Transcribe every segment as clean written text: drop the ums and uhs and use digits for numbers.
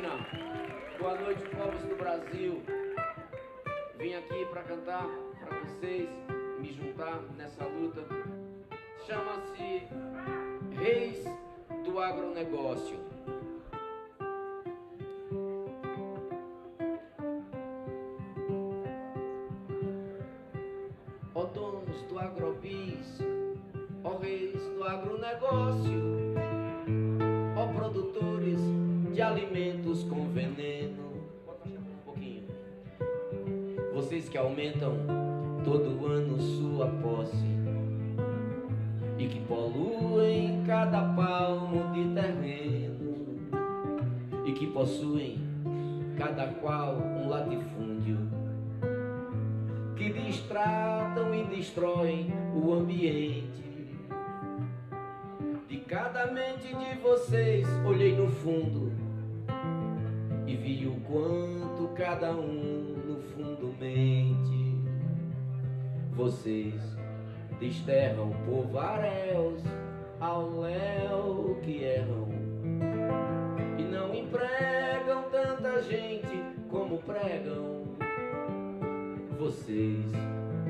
Boa noite, povos do Brasil. Vim aqui para cantar para vocês, me juntar nessa luta. Chama-se Reis do Agronegócio. Ó donos do agrobis, ó reis do agronegócio, ó produtores de alimentos com veneno. Um pouquinho. Vocês que aumentam todo ano sua posse e que poluem cada palmo de terreno e que possuem cada qual um latifúndio, que distratam e destroem o ambiente. De cada mente de vocês olhei no fundo e vi o quanto cada um no fundo mente. Vocês desterram povaréus ao léu que erram e não empregam tanta gente como pregam. Vocês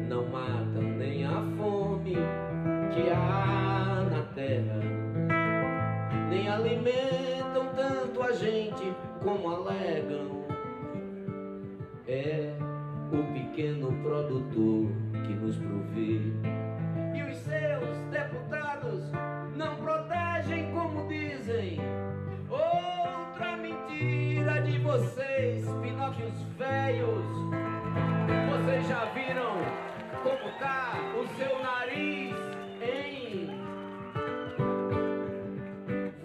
não matam nem a fome que há na terra, nem alimentam tanto a gente como alegam. É o pequeno produtor que nos provê. E os seus deputados não protegem como dizem. Outra mentira de vocês, Pinóquios velhos. Vocês já viram como tá o seu nariz, hein?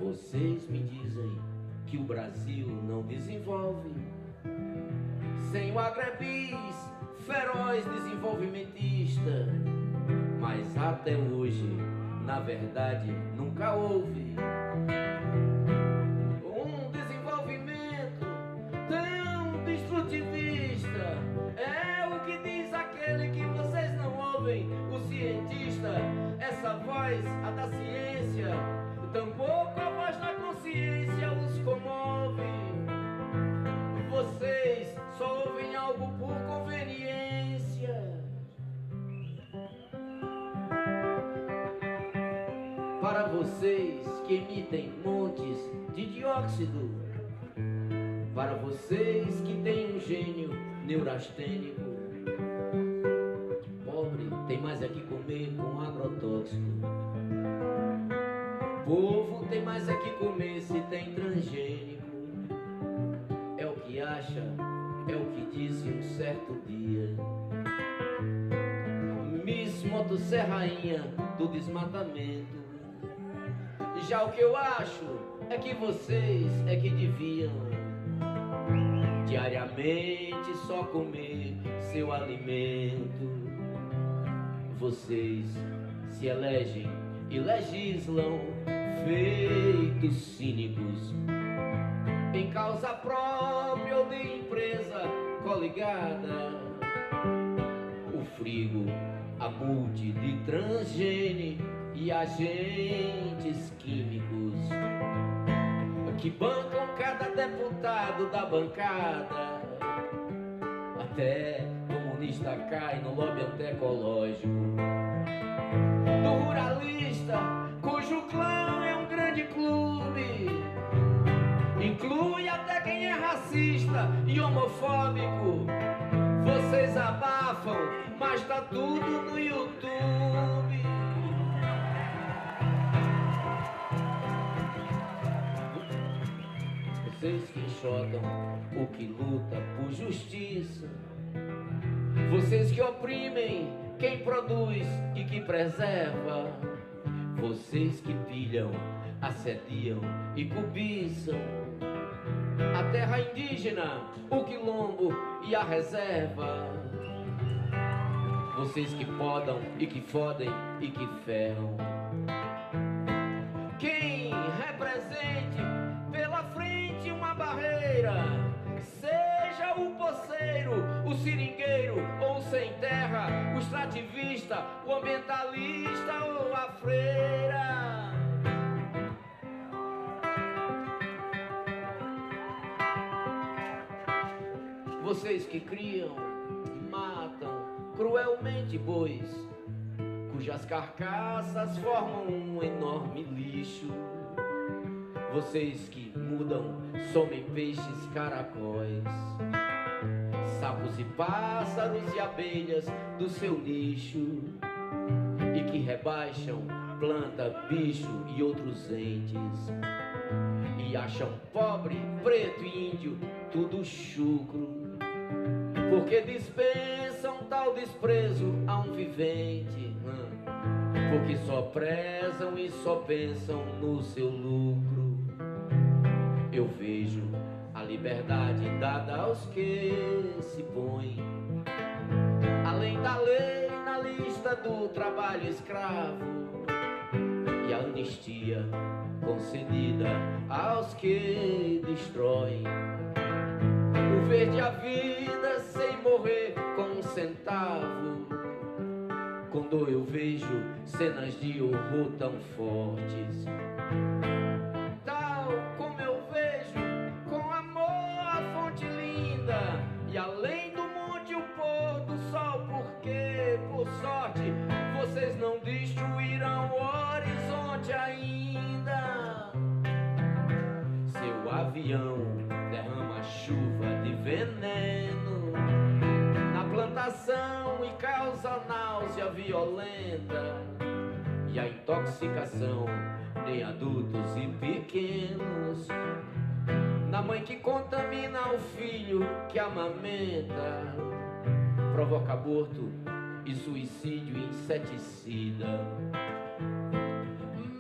Vocês me dizem que o Brasil não desenvolve sem o agrebis feroz desenvolvimentista. Mas até hoje, na verdade, nunca houve um desenvolvimento tão destrutivista. É o que diz aquele que vocês não ouvem, o cientista. Essa voz, a da ciência, tampouco a voz da consciência os comove. Vocês só ouvem algo por conveniência. Para vocês que emitem montes de dióxido, para vocês que têm um gênio neurastênico, pobre tem mais é que comer com agrotóxico. Povo tem mais é que comer se tem transgênico. É o que acha, é o que disse um certo dia Miss Motosserra Rainha do desmatamento. Já o que eu acho é que vocês é que deviam diariamente só comer seu alimento. Vocês se elegem e legislam feitos cínicos em causa própria ou de empresa coligada. O frigo, a multi de transgene e agentes químicos que bancam cada deputado da bancada. Até comunista cai no lobby antiecológico do ruralista, cujo clã é um grande clube. Inclui até quem é racista e homofóbico. Vocês abafam, mas tá tudo no YouTube. Vocês que enxotam o que luta por justiça. Vocês que oprimem quem produz e que preserva. Vocês que pilham, assediam e cobiçam a terra indígena, o quilombo e a reserva. Vocês que podam e que fodem e que ferram. Quem represente pela frente uma barreira, seja o poceiro, o seringueiro ou o sem terra, o extrativista, o ambientalista ou a freira. Vocês que criam e matam cruelmente bois, cujas carcaças formam um enorme lixo. Vocês que mudam, somem peixes, caracóis, sapos e pássaros e abelhas do seu lixo, e que rebaixam planta, bicho e outros entes, e acham pobre, preto e índio tudo chucro, porque dispensam tal desprezo a um vivente, porque só prezam e só pensam no seu lucro. Eu vejo a liberdade dada aos que se põem além da lei na lista do trabalho escravo, e a anistia concedida aos que destroem o verde a vida sem morrer com um centavo. Quando eu vejo cenas de horror tão fortes, tal como eu vejo com amor a fonte linda, e além do monte o pôr do sol, porque, por sorte, vocês não destruirão o horizonte ainda. Seu avião derrama chuva de veneno na plantação e causa náusea violenta, e a intoxicação em adultos e pequenos, na mãe que contamina o filho que amamenta, provoca aborto e suicídio inseticida.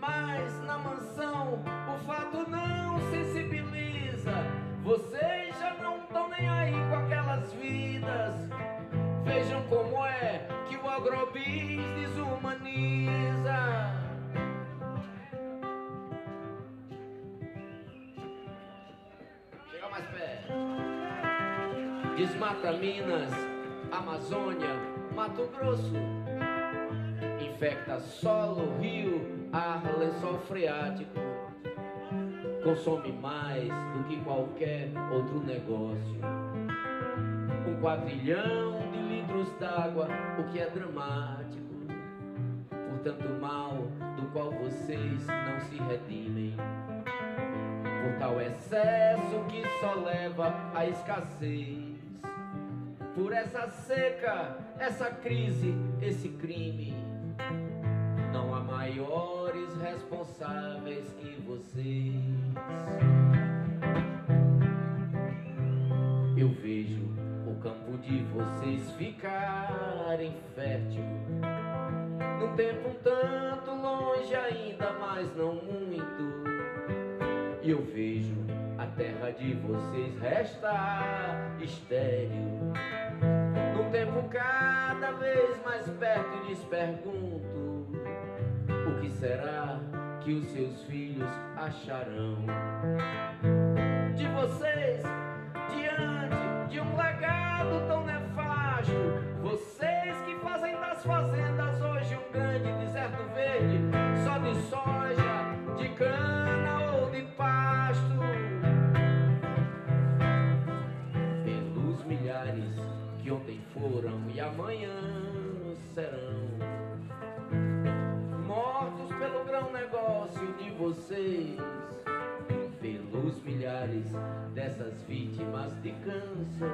Mas na mansão o fato não sensibiliza, vocês já não estão nem aí com aquelas vidas. Vejam como é que o agrobis desumaniza. Chega mais perto. Desmata Minas, Amazônia, Mato Grosso, infecta solo, rio, ar, lençol freático, consome mais do que qualquer outro negócio. 1 quadrilhão de litros d'água, o que é dramático, por tanto mal do qual vocês não se redimem, por tal excesso que só leva à escassez, por essa seca, essa crise, esse crime. Não há maiores responsáveis que vocês. Eu vejo o campo de vocês ficarem fértil, num tempo um tanto longe ainda, mas não muito. E eu vejo a terra de vocês restar estéril, num tempo cada vez mais perto, e lhes pergunto: o que será que os seus filhos acharão de vocês diante de um legado tão nefasto? Vocês que fazem das fazendas hoje um grande deserto verde, só de soja, de cana ou de pasto. Pelos milhares que ontem foram e amanhã serão mortos pelo grão negócio de vocês, pelos milhares dessas vítimas de câncer,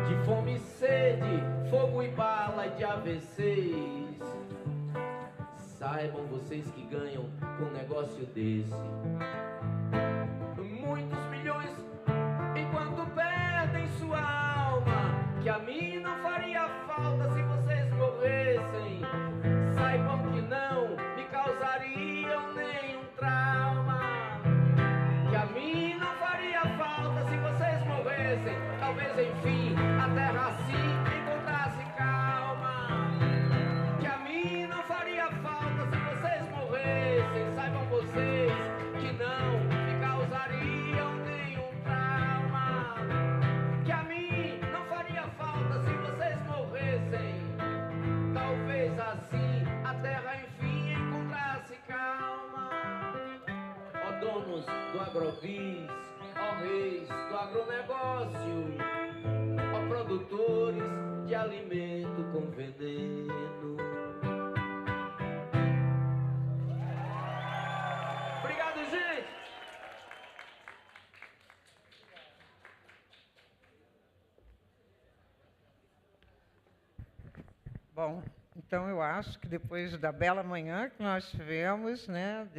de fome e sede, fogo e bala, de AVCs. Saibam vocês que ganham com um negócio desse muitos milhões, enquanto perdem sua alma, que a mim não faria falta se vocês morressem. Saibam que não me causariam nenhum trauma, que a mim não faria falta se vocês morressem. Talvez enfim a terra assim encontrasse calma, que a mim não faria falta se vocês morressem. Saibam vocês que não me causariam nenhum trauma, que a mim não faria falta se vocês morressem. Talvez assim a terra enfim encontrasse calma. Ó donos do agrobis, ó reis do agronegócio, produtores de alimento com veneno. Obrigado, gente! Bom, então eu acho que depois da bela manhã que nós tivemos, né,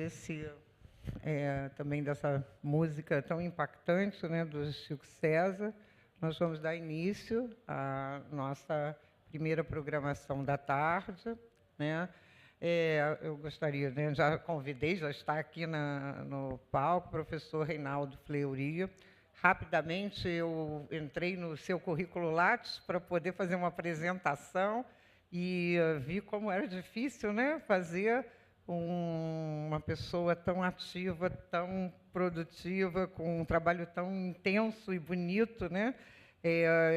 também dessa música tão impactante, né, do Chico César, nós vamos dar início à nossa primeira programação da tarde, né? Eu gostaria, né, já convidei, já está aqui no palco, o professor Reinaldo Fleury. Rapidamente eu entrei no seu currículo Lattes para poder fazer uma apresentação e vi como era difícil, né, fazer uma pessoa tão ativa, tão produtiva, com um trabalho tão intenso e bonito, né?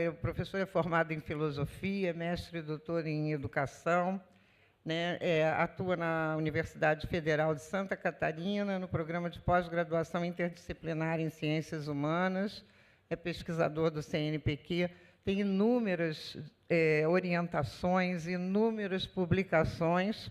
O professor é formado em filosofia, mestre e doutor em educação, né? Atua na Universidade Federal de Santa Catarina, no programa de pós-graduação interdisciplinar em ciências humanas, é pesquisador do CNPq, tem inúmeras orientações, inúmeras publicações,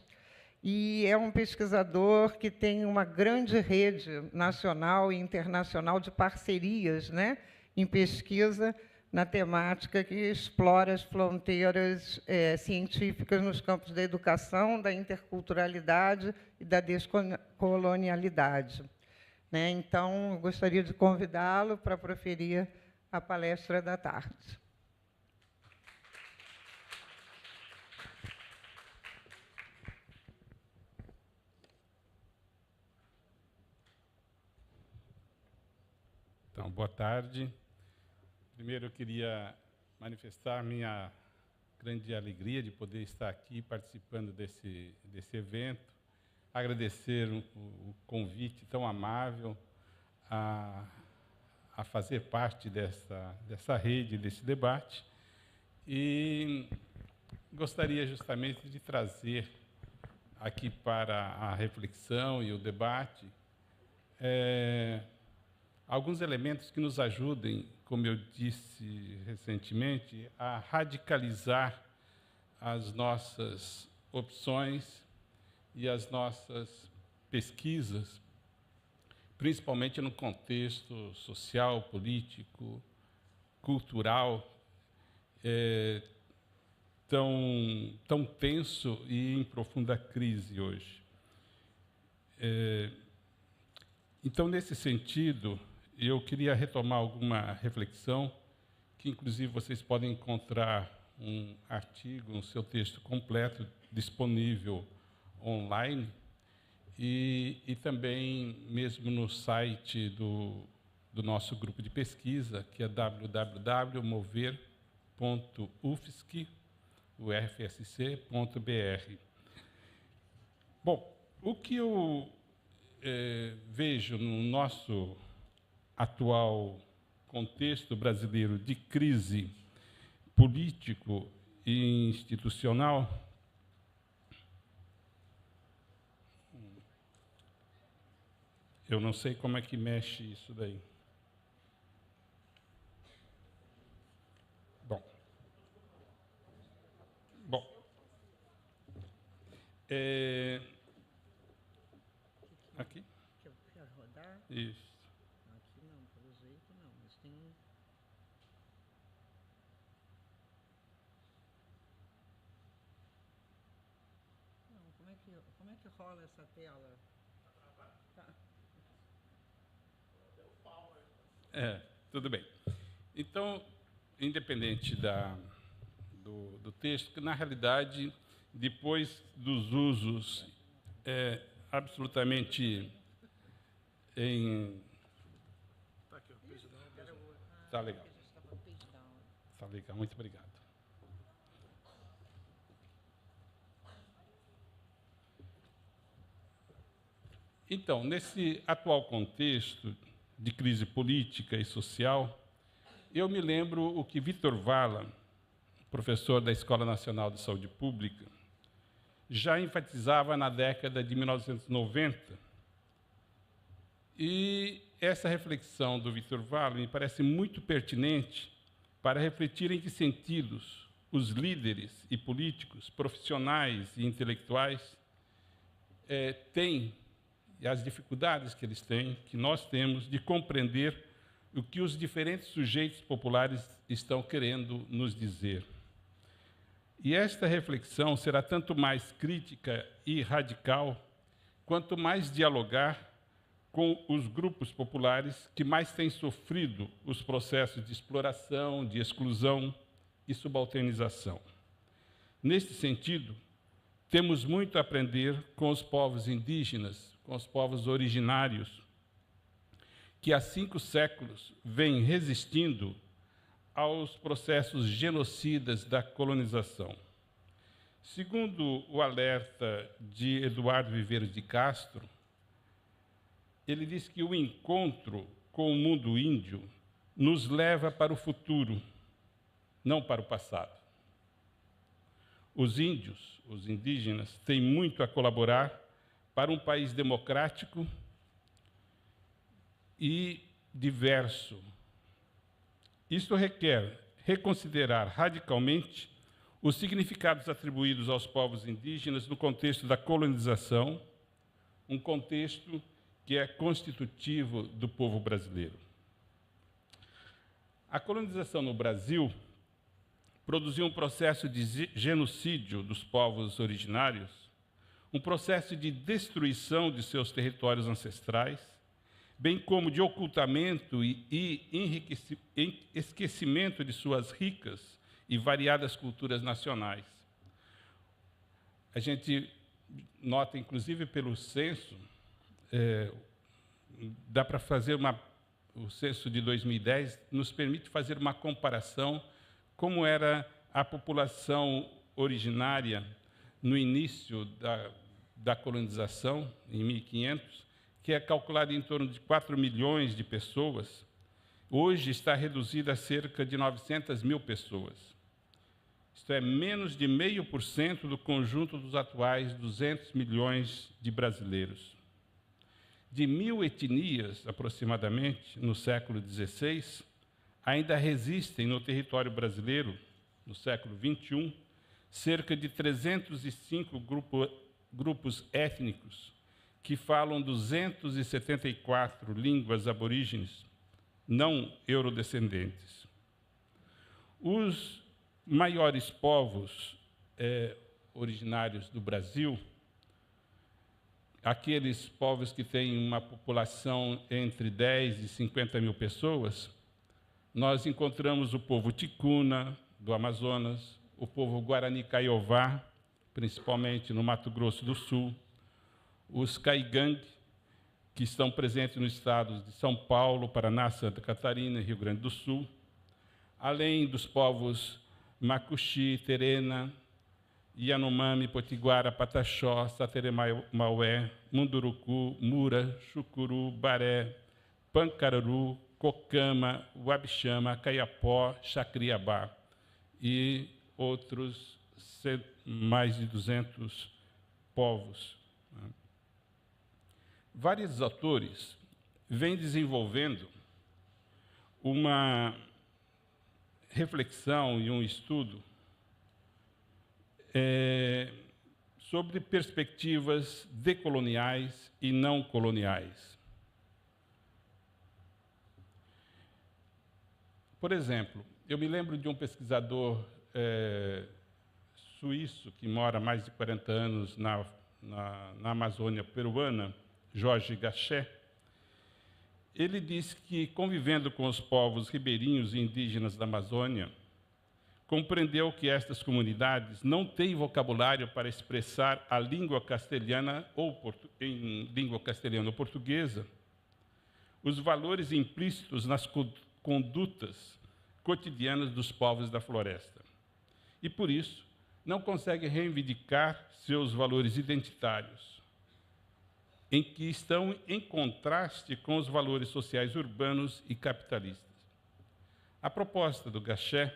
e é um pesquisador que tem uma grande rede nacional e internacional de parcerias, né, em pesquisa na temática que explora as fronteiras científicas nos campos da educação, da interculturalidade e da descolonialidade. Né? Então, eu gostaria de convidá-lo para proferir a palestra da tarde. Então, boa tarde. Primeiro, eu queria manifestar minha grande alegria de poder estar aqui participando desse evento, agradecer o convite tão amável a fazer parte dessa rede, desse debate, e gostaria justamente de trazer aqui para a reflexão e o debate alguns elementos que nos ajudem, como eu disse recentemente, a radicalizar as nossas opções e as nossas pesquisas, principalmente no contexto social, político, cultural, tão tenso e em profunda crise hoje. Então, nesse sentido, eu queria retomar alguma reflexão, que, inclusive, vocês podem encontrar um artigo, no seu texto completo, disponível online, e também mesmo no site do nosso grupo de pesquisa, que é www.mover.ufsc.br. Bom, o que eu vejo no nosso atual contexto brasileiro de crise político e institucional, eu não sei como é que mexe isso daí. Bom, aqui? Que eu quero rodar? Isso. Aqui não, pelo jeito não, mas tem um... Não, como é que rola essa tela? Tá. Tudo bem. Então, independente do texto, que, na realidade, depois dos usos absolutamente Tá legal. Tá legal, muito obrigado. Então, nesse atual contexto de crise política e social, eu me lembro o que Vitor Vala, professor da Escola Nacional de Saúde Pública, já enfatizava na década de 1990. E essa reflexão do Vitor Vala me parece muito pertinente para refletir em que sentidos os líderes e políticos, profissionais e intelectuais têm, e as dificuldades que eles têm, que nós temos, de compreender o que os diferentes sujeitos populares estão querendo nos dizer. E esta reflexão será tanto mais crítica e radical, quanto mais dialogar com os grupos populares que mais têm sofrido os processos de exploração, de exclusão e subalternização. Neste sentido, temos muito a aprender com os povos indígenas, com os povos originários, que há 5 séculos vêm resistindo aos processos genocidas da colonização. Segundo o alerta de Eduardo Viveiros de Castro, ele diz que o encontro com o mundo índio nos leva para o futuro, não para o passado. Os índios, os indígenas, têm muito a colaborar para um país democrático e diverso. Isto requer reconsiderar radicalmente os significados atribuídos aos povos indígenas no contexto da colonização, um contexto que é constitutivo do povo brasileiro. A colonização no Brasil produziu um processo de genocídio dos povos originários, um processo de destruição de seus territórios ancestrais, bem como de ocultamento e esquecimento de suas ricas e variadas culturas nacionais. A gente nota, inclusive pelo censo, dá para fazer o censo de 2010 nos permite fazer uma comparação como era a população originária no início da colonização, em 1500, que é calculada em torno de 4 milhões de pessoas, hoje está reduzida a cerca de 900 mil pessoas. Isto é menos de 0,5% do conjunto dos atuais 200 milhões de brasileiros. De 1.000 etnias, aproximadamente, no século XVI, ainda resistem no território brasileiro, no século XXI, cerca de 305 grupos étnicos que falam 274 línguas aborígenes não eurodescendentes. Os maiores povos originários do Brasil, aqueles povos que têm uma população entre 10 e 50 mil pessoas, nós encontramos o povo ticuna, do Amazonas, o povo Guarani Kaiowá, principalmente no Mato Grosso do Sul, os Caigangue, que estão presentes nos estados de São Paulo, Paraná, Santa Catarina e Rio Grande do Sul, além dos povos Macuxi, Terena, Yanomami, Potiguara, Pataxó, Sateremaué, Munduruku, Mura, Chucuru, Baré, Pancararu, Cocama, Uabixama, Caiapó, Chacriabá e outros mais de 200 povos. Vários autores vêm desenvolvendo uma reflexão e um estudo sobre perspectivas decoloniais e não coloniais. Por exemplo, eu me lembro de um pesquisador suíço que mora há mais de 40 anos na Amazônia peruana, Jorge Gachet. Ele diz que, convivendo com os povos ribeirinhos e indígenas da Amazônia, compreendeu que estas comunidades não têm vocabulário para expressar a língua castelhana em língua castelhana ou portuguesa, os valores implícitos nas condutas cotidianas dos povos da floresta. E, por isso, não consegue reivindicar seus valores identitários, em que estão em contraste com os valores sociais urbanos e capitalistas. A proposta do Gachet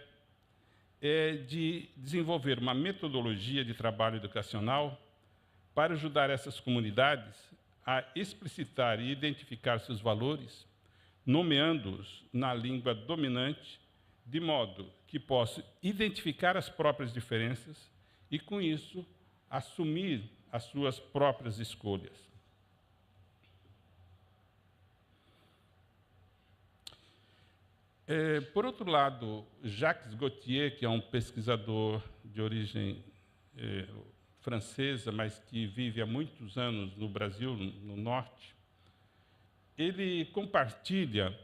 é de desenvolver uma metodologia de trabalho educacional para ajudar essas comunidades a explicitar e identificar seus valores, nomeando-os na língua dominante de modo que posso identificar as próprias diferenças e, com isso, assumir as suas próprias escolhas. Por outro lado, Jacques Gauthier, que é um pesquisador de origem francesa, mas que vive há muitos anos no Brasil, no Norte, ele compartilha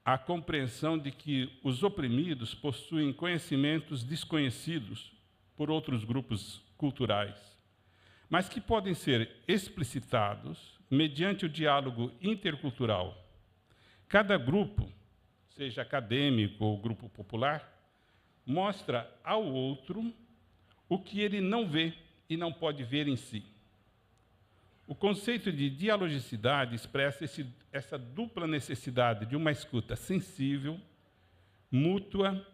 a compreensão de que os oprimidos possuem conhecimentos desconhecidos por outros grupos culturais, mas que podem ser explicitados mediante o diálogo intercultural. Cada grupo, seja acadêmico ou grupo popular, mostra ao outro o que ele não vê e não pode ver em si. O conceito de dialogicidade expressa essa dupla necessidade de uma escuta sensível, mútua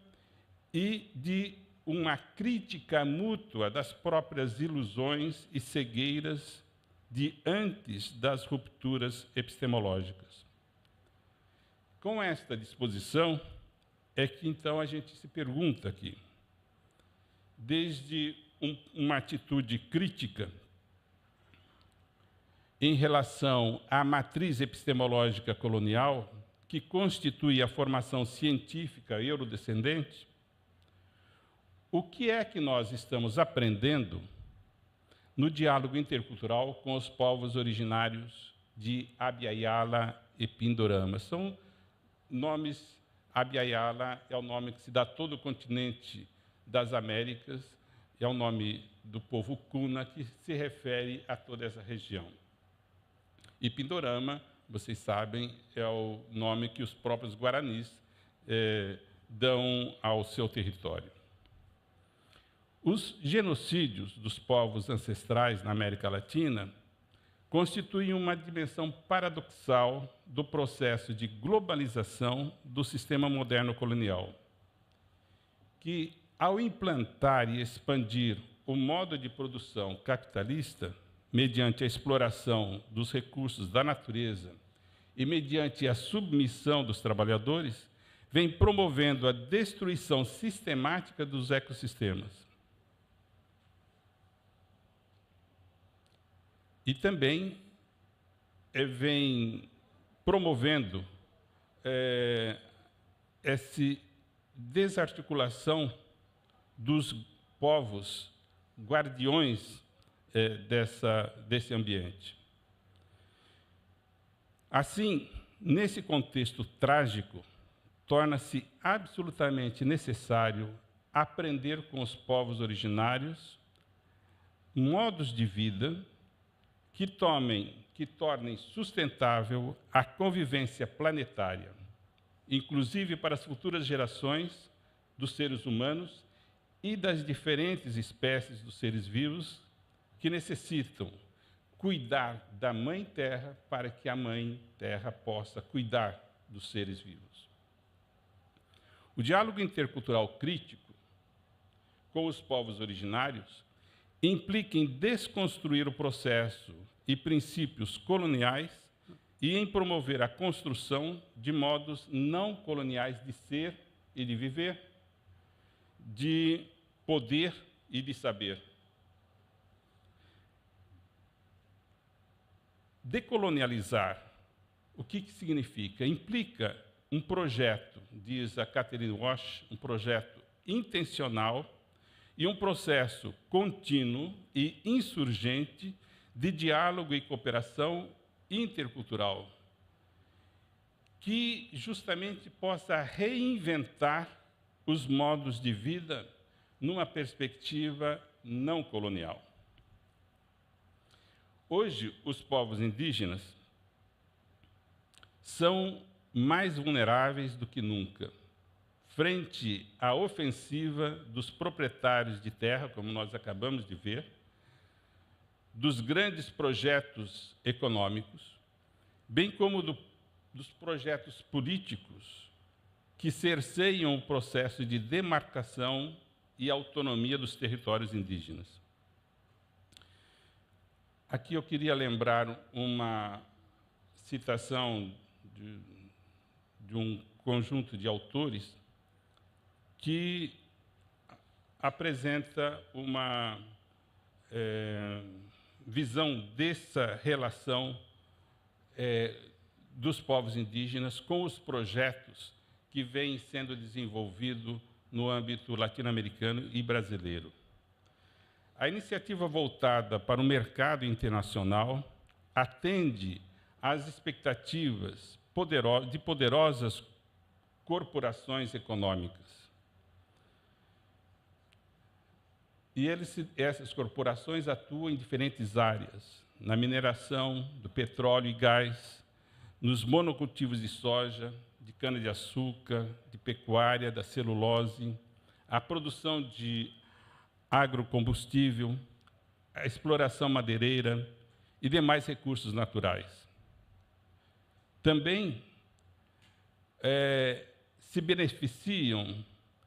e de uma crítica mútua das próprias ilusões e cegueiras de antes das rupturas epistemológicas. Com esta disposição é que, então, a gente se pergunta aqui, desde uma atitude crítica em relação à matriz epistemológica colonial, que constitui a formação científica eurodescendente, o que é que nós estamos aprendendo no diálogo intercultural com os povos originários de Abya-Yala e Pindorama? São nomes. Abya-Yala é o nome que se dá a todo o continente das Américas, é o nome do povo Kuna, que se refere a toda essa região. E Pindorama, vocês sabem, é o nome que os próprios guaranis dão ao seu território. Os genocídios dos povos ancestrais na América Latina constituem uma dimensão paradoxal do processo de globalização do sistema moderno colonial, que, ao implantar e expandir o modo de produção capitalista, mediante a exploração dos recursos da natureza e mediante a submissão dos trabalhadores, vem promovendo a destruição sistemática dos ecossistemas. E também vem promovendo essa desarticulação dos povos guardiões desse ambiente. Assim, nesse contexto trágico, torna-se absolutamente necessário aprender com os povos originários modos de vida que tornem sustentável a convivência planetária, inclusive para as futuras gerações dos seres humanos e das diferentes espécies dos seres vivos que necessitam cuidar da Mãe Terra para que a Mãe Terra possa cuidar dos seres vivos. O diálogo intercultural crítico com os povos originários implica em desconstruir o processo e princípios coloniais e em promover a construção de modos não coloniais de ser e de viver, de poder e de saber. Decolonializar, o que significa? Implica um projeto, diz a Catherine Walsh, um projeto intencional e um processo contínuo e insurgente de diálogo e cooperação intercultural, que justamente possa reinventar os modos de vida numa perspectiva não colonial. Hoje, os povos indígenas são mais vulneráveis do que nunca, frente à ofensiva dos proprietários de terra, como nós acabamos de ver, dos grandes projetos econômicos, bem como dos projetos políticos que cerceiam o processo de demarcação e autonomia dos territórios indígenas. Aqui eu queria lembrar uma citação de um conjunto de autores que apresenta uma visão dessa relação dos povos indígenas com os projetos que vêm sendo desenvolvidos no âmbito latino-americano e brasileiro. A iniciativa voltada para o mercado internacional atende às expectativas de poderosas corporações econômicas. E essas corporações atuam em diferentes áreas, na mineração do petróleo e gás, nos monocultivos de soja, de cana-de-açúcar, de pecuária, da celulose, a produção de agrocombustível, a exploração madeireira e demais recursos naturais. Também se beneficiam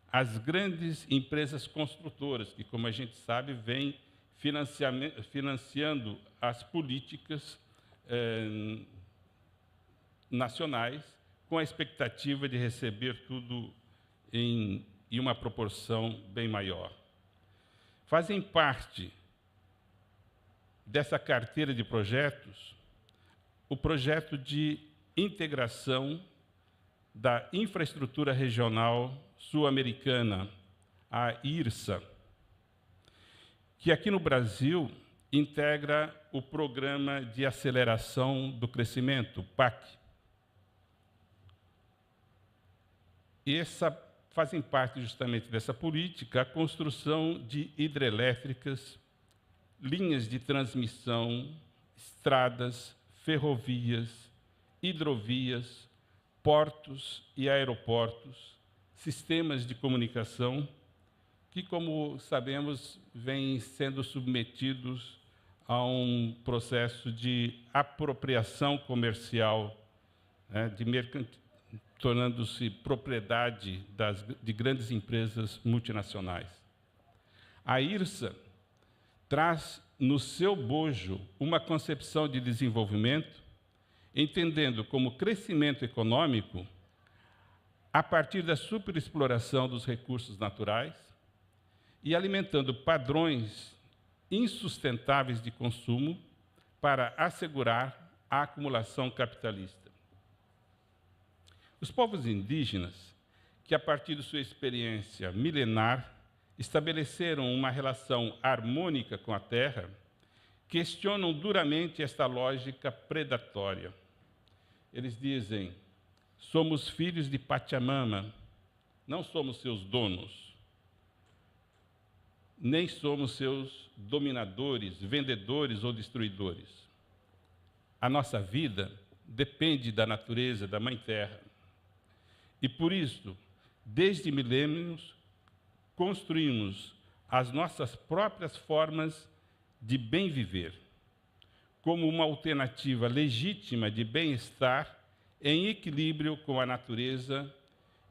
as grandes empresas construtoras, que, como a gente sabe, vêm financiando as políticas nacionais, com a expectativa de receber tudo em uma proporção bem maior. Fazem parte dessa carteira de projetos o projeto de integração da infraestrutura regional sul-americana, a IRSA, que aqui no Brasil integra o Programa de Aceleração do Crescimento, PAC. E fazem parte justamente dessa política a construção de hidrelétricas, linhas de transmissão, estradas, ferrovias, hidrovias, portos e aeroportos, sistemas de comunicação, que, como sabemos, vêm sendo submetidos a um processo de apropriação comercial, tornando-se propriedade de grandes empresas multinacionais. A IRSA traz no seu bojo uma concepção de desenvolvimento, entendendo como crescimento econômico a partir da superexploração dos recursos naturais e alimentando padrões insustentáveis de consumo para assegurar a acumulação capitalista. Os povos indígenas, que a partir de sua experiência milenar estabeleceram uma relação harmônica com a terra, questionam duramente esta lógica predatória. Eles dizem: somos filhos de Pachamama, não somos seus donos, nem somos seus dominadores, vendedores ou destruidores. A nossa vida depende da natureza, da Mãe Terra. E por isso, desde milênios, construímos as nossas próprias formas de bem viver, como uma alternativa legítima de bem-estar em equilíbrio com a natureza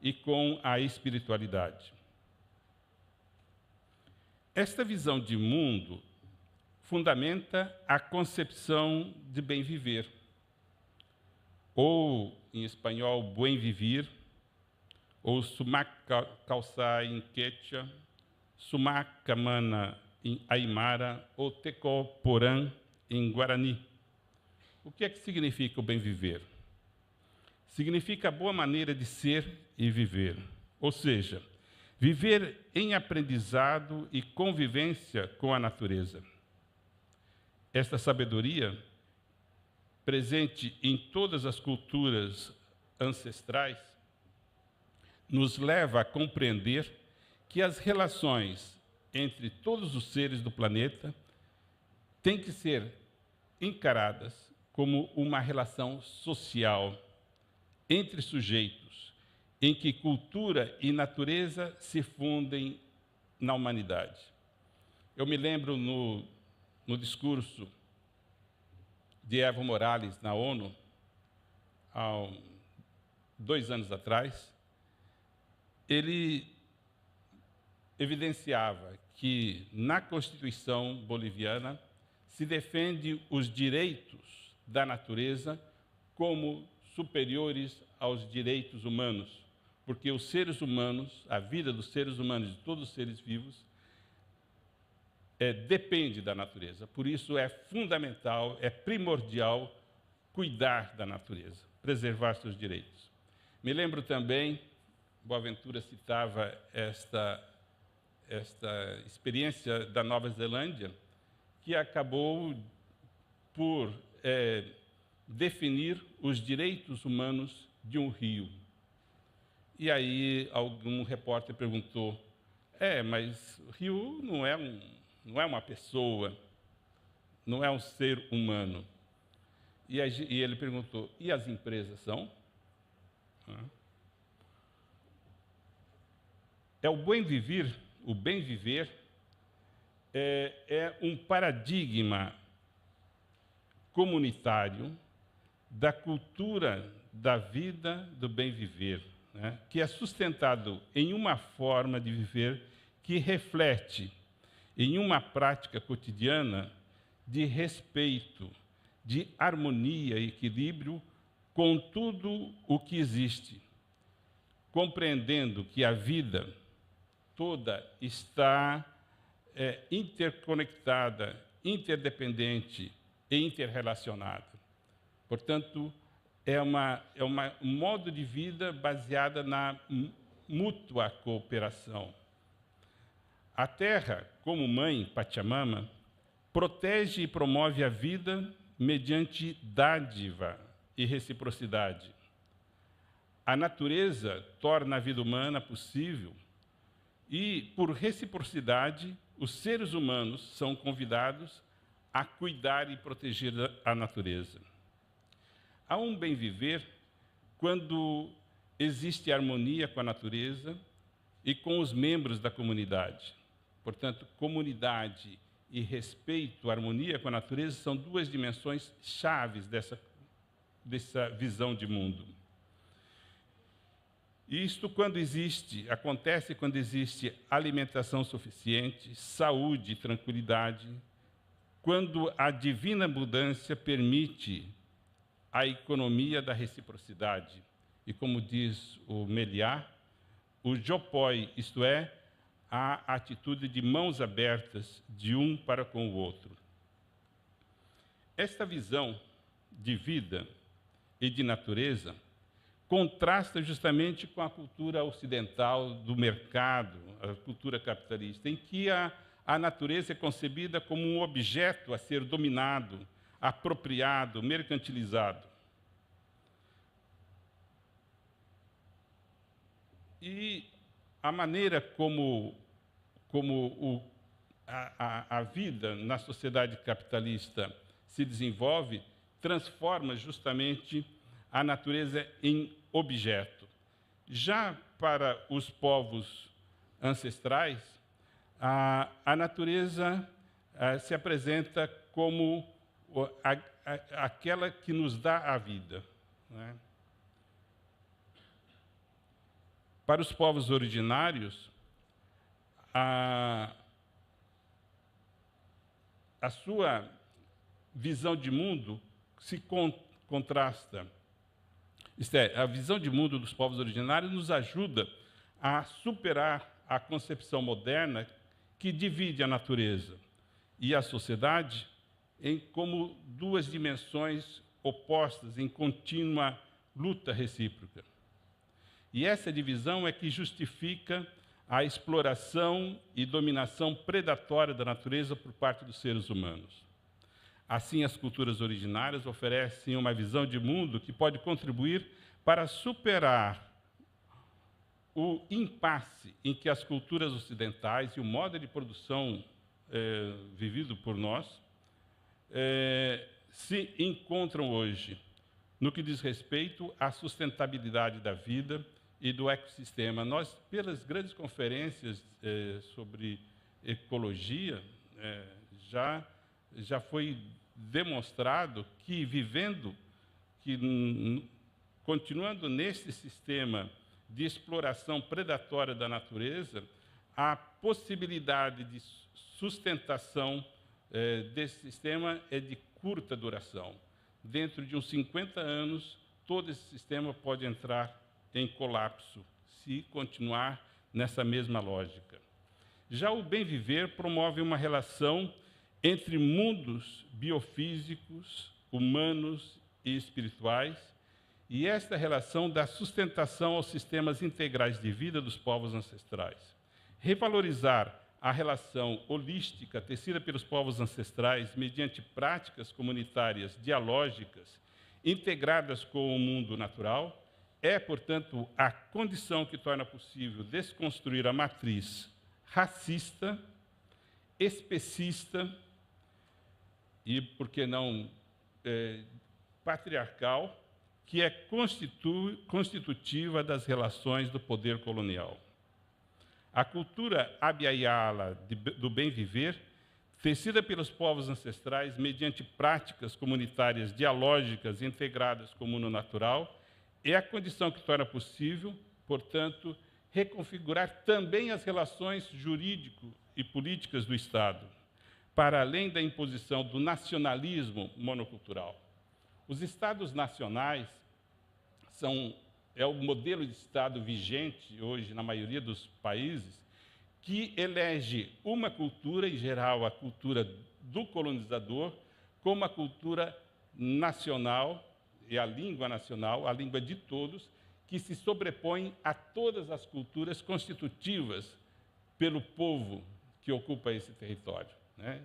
e com a espiritualidade. Esta visão de mundo fundamenta a concepção de bem viver, ou, em espanhol, buen vivir, ou Sumac Calçá em Quechua, Sumac Camana em Aimara, ou Tecoporã em Guarani. O que é que significa o bem viver? Significa a boa maneira de ser e viver, ou seja, viver em aprendizado e convivência com a natureza. Esta sabedoria, presente em todas as culturas ancestrais, nos leva a compreender que as relações entre todos os seres do planeta têm que ser encaradas como uma relação social entre sujeitos, em que cultura e natureza se fundem na humanidade. Eu me lembro no discurso de Evo Morales na ONU, há 2 anos atrás, ele evidenciava que na Constituição boliviana se defende os direitos da natureza como superiores aos direitos humanos, porque os seres humanos, a vida dos seres humanos e de todos os seres vivos, depende da natureza. Por isso é fundamental, é primordial cuidar da natureza, preservar seus direitos. Me lembro também, Boaventura citava esta experiência da Nova Zelândia, que acabou por definir os direitos humanos de um rio. E aí algum repórter perguntou, mas o rio não é uma pessoa, não é um ser humano. E ele perguntou, e as empresas são? O bem viver é um paradigma comunitário da cultura da vida do bem viver, né, que é sustentado em uma forma de viver que reflete em uma prática cotidiana de respeito, de harmonia e equilíbrio com tudo o que existe, compreendendo que a vida toda está interconectada, interdependente e interrelacionada. Portanto, é um modo de vida baseada na mútua cooperação. A terra, como mãe, Pachamama, protege e promove a vida mediante dádiva e reciprocidade. A natureza torna a vida humana possível e, por reciprocidade, os seres humanos são convidados a cuidar e proteger a natureza. Há um bem viver quando existe harmonia com a natureza e com os membros da comunidade. Portanto, comunidade e respeito, harmonia com a natureza são duas dimensões chaves dessa visão de mundo. Isto acontece quando existe alimentação suficiente, saúde e tranquilidade, quando a divina abundância permite a economia da reciprocidade. E como diz o Meliá, o Jopoi, isto é, a atitude de mãos abertas de um para com o outro. Esta visão de vida e de natureza contrasta justamente com a cultura ocidental do mercado, a cultura capitalista, em que a natureza é concebida como um objeto a ser dominado, apropriado, mercantilizado. E a maneira como a vida na sociedade capitalista se desenvolve transforma justamente a natureza em objeto. Já para os povos ancestrais, a natureza se apresenta como aquela que nos dá a vida, né? Para os povos originários, a sua visão de mundo se contrasta. Isto é, a visão de mundo dos povos originários nos ajuda a superar a concepção moderna que divide a natureza e a sociedade como duas dimensões opostas em contínua luta recíproca. E essa divisão é que justifica a exploração e dominação predatória da natureza por parte dos seres humanos. Assim, as culturas originárias oferecem uma visão de mundo que pode contribuir para superar o impasse em que as culturas ocidentais e o modo de produção vivido por nós se encontram hoje, no que diz respeito à sustentabilidade da vida e do ecossistema. Nós, pelas grandes conferências sobre ecologia, já foi demonstrado que continuando nesse sistema de exploração predatória da natureza, a possibilidade de sustentação desse sistema é de curta duração. Dentro de uns 50 anos, todo esse sistema pode entrar em colapso se continuar nessa mesma lógica. Já o bem viver promove uma relação entre mundos biofísicos, humanos e espirituais, e esta relação dá sustentação aos sistemas integrais de vida dos povos ancestrais. Revalorizar a relação holística tecida pelos povos ancestrais mediante práticas comunitárias dialógicas integradas com o mundo natural é, portanto, a condição que torna possível desconstruir a matriz racista, especista e, por que não, patriarcal, que é constitutiva das relações do poder colonial. A cultura Abya-Yala do bem-viver, tecida pelos povos ancestrais mediante práticas comunitárias dialógicas integradas com o mundo natural, é a condição que torna possível, portanto, reconfigurar também as relações jurídico e políticas do Estado, para além da imposição do nacionalismo monocultural. Os Estados nacionais é o modelo de Estado vigente hoje na maioria dos países, que elege uma cultura, em geral a cultura do colonizador, como a cultura nacional, e a língua nacional, a língua de todos, que se sobrepõe a todas as culturas constitutivas pelo povo que ocupa esse território, né?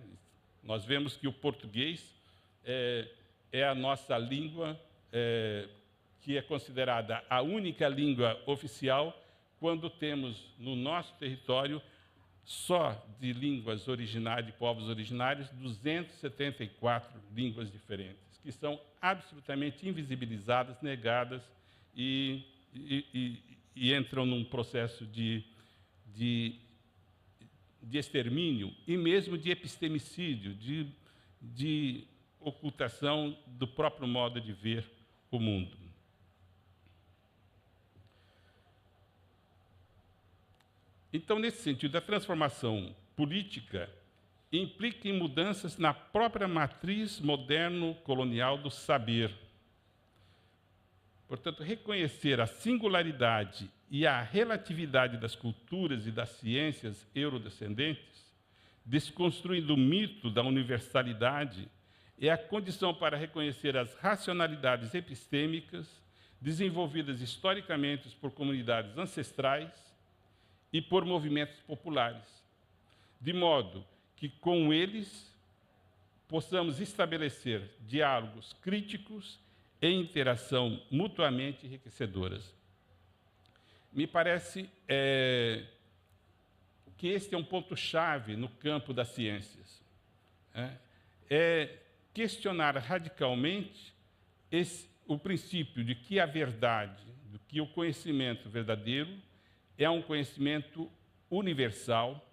Nós vemos que o português é a nossa língua, que é considerada a única língua oficial, quando temos no nosso território, só de línguas originárias, de povos originários, 274 línguas diferentes, que são absolutamente invisibilizadas, negadas e entram num processo de extermínio e mesmo de epistemicídio, de ocultação do próprio modo de ver o mundo. Então, nesse sentido, a transformação política implica em mudanças na própria matriz moderno-colonial do saber. Portanto, reconhecer a singularidade e a relatividade das culturas e das ciências eurodescendentes, desconstruindo o mito da universalidade, é a condição para reconhecer as racionalidades epistêmicas desenvolvidas historicamente por comunidades ancestrais e por movimentos populares, de modo que, com eles, possamos estabelecer diálogos críticos e interação mutuamente enriquecedoras. Me parece que este é um ponto-chave no campo das ciências. É questionar radicalmente o princípio de que a verdade, de que o conhecimento verdadeiro é um conhecimento universal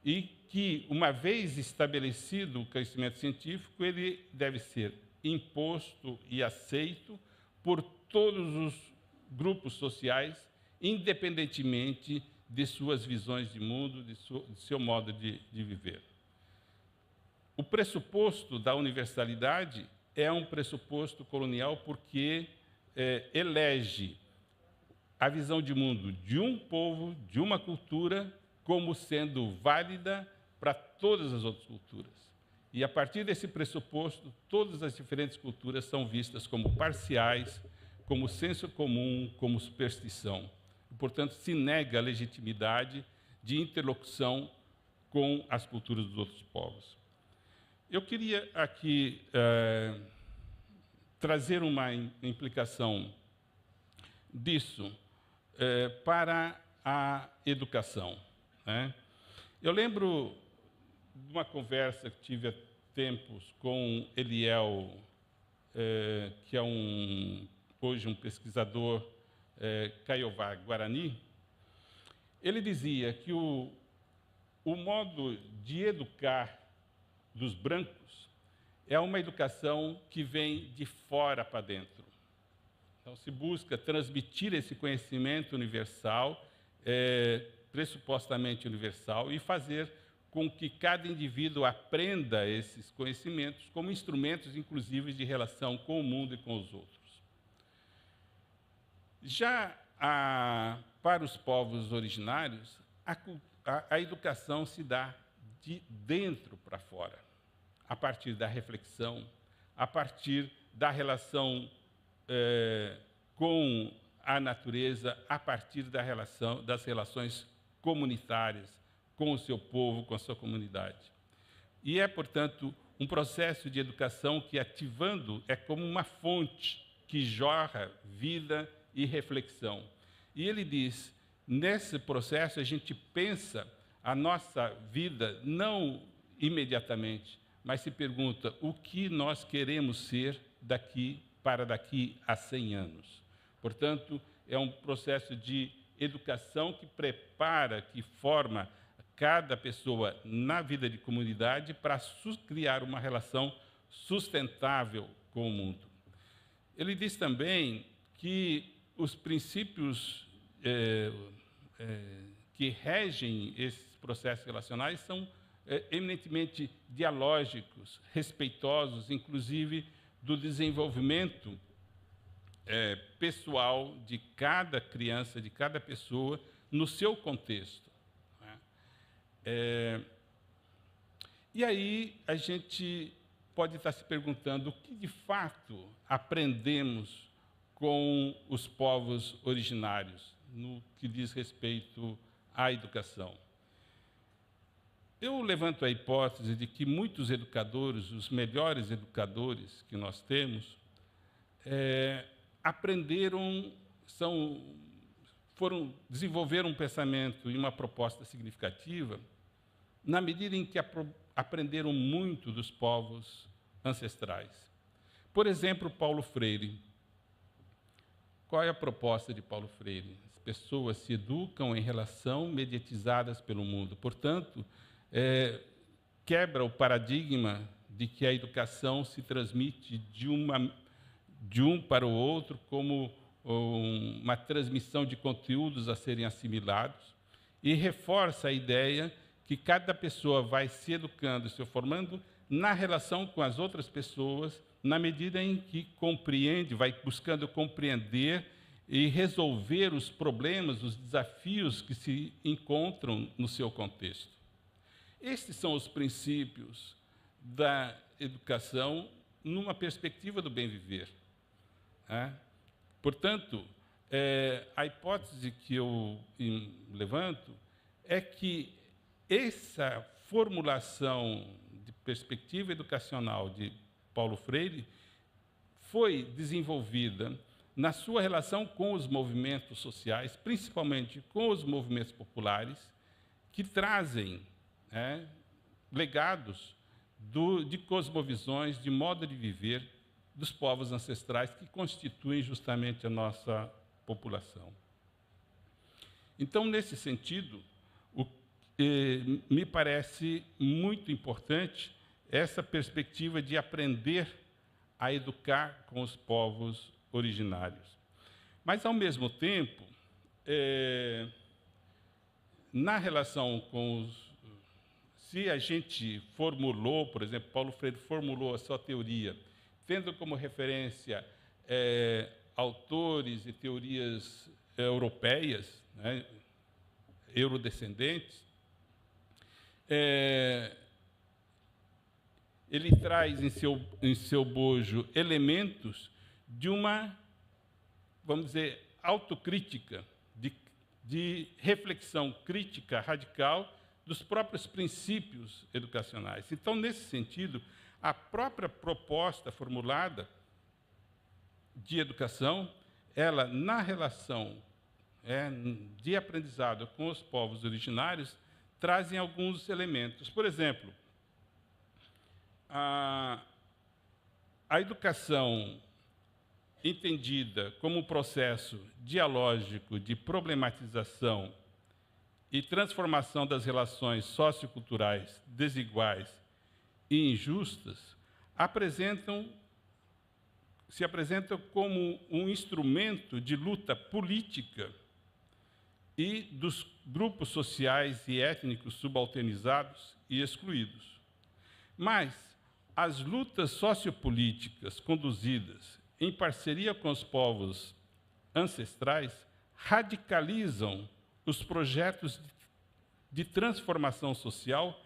e que, uma vez estabelecido o conhecimento científico, ele deve ser imposto e aceito por todos os grupos sociais, independentemente de suas visões de mundo, de seu modo de viver. O pressuposto da universalidade é um pressuposto colonial porque elege a visão de mundo de um povo, de uma cultura, como sendo válida para todas as outras culturas. E, a partir desse pressuposto, todas as diferentes culturas são vistas como parciais, como senso comum, como superstição. E, portanto, se nega a legitimidade de interlocução com as culturas dos outros povos. Eu queria aqui trazer uma implicação disso para a educação, né? Eu lembro de uma conversa que tive há tempos com Eliel, que é hoje um pesquisador Kaiowá Guarani. Ele dizia que o modo de educar dos brancos é uma educação que vem de fora para dentro. Então, se busca transmitir esse conhecimento universal, pressupostamente universal, e fazer com que cada indivíduo aprenda esses conhecimentos como instrumentos, inclusive, de relação com o mundo e com os outros. Já para os povos originários, a educação se dá de dentro para fora, a partir da reflexão, a partir da relação com a natureza, a partir das relações comunitárias com o seu povo, com a sua comunidade. E é, portanto, um processo de educação que, ativando, é como uma fonte que jorra vida e reflexão. E ele diz, nesse processo a gente pensa a nossa vida não imediatamente, mas se pergunta o que nós queremos ser daqui a 100 anos. Portanto, é um processo de educação que prepara, que forma cada pessoa na vida de comunidade para criar uma relação sustentável com o mundo. Ele diz também que os princípios que regem esses processos relacionais são eminentemente dialógicos, respeitosos, inclusive do desenvolvimento pessoal de cada criança, de cada pessoa, no seu contexto. E aí a gente pode estar se perguntando o que, de fato, aprendemos com os povos originários no que diz respeito à educação. Eu levanto a hipótese de que muitos educadores, os melhores educadores que nós temos, desenvolveram um pensamento e uma proposta significativa na medida em que aprenderam muito dos povos ancestrais. Por exemplo, Paulo Freire. Qual é a proposta de Paulo Freire? As pessoas se educam em relação mediatizadas pelo mundo. Portanto, quebra o paradigma de que a educação se transmite de um para o outro como uma transmissão de conteúdos a serem assimilados e reforça a ideia que cada pessoa vai se educando, se formando na relação com as outras pessoas, na medida em que compreende, vai buscando compreender e resolver os problemas, os desafios que se encontram no seu contexto. Estes são os princípios da educação numa perspectiva do bem viver. Portanto, a hipótese que eu levanto é que essa formulação de perspectiva educacional de Paulo Freire foi desenvolvida na sua relação com os movimentos sociais, principalmente com os movimentos populares, que trazem legados de cosmovisões, de modo de viver dos povos ancestrais que constituem justamente a nossa população. Então, nesse sentido, me parece muito importante essa perspectiva de aprender a educar com os povos originários. Mas, ao mesmo tempo, na relação com os... Se a gente formulou, por exemplo, Paulo Freire formulou a sua teoria, tendo como referência autores e teorias europeias, eurodescendentes, ele traz em seu bojo elementos de uma, vamos dizer, autocrítica, de reflexão crítica radical dos próprios princípios educacionais. Então, nesse sentido, a própria proposta formulada de educação, ela, na relação de aprendizado com os povos originários, trazem alguns elementos. Por exemplo, a educação entendida como um processo dialógico de problematização e transformação das relações socioculturais desiguais e injustas, se apresentam como um instrumento de luta política e dos grupos sociais e étnicos subalternizados e excluídos. Mas as lutas sociopolíticas conduzidas em parceria com os povos ancestrais radicalizam os projetos de transformação social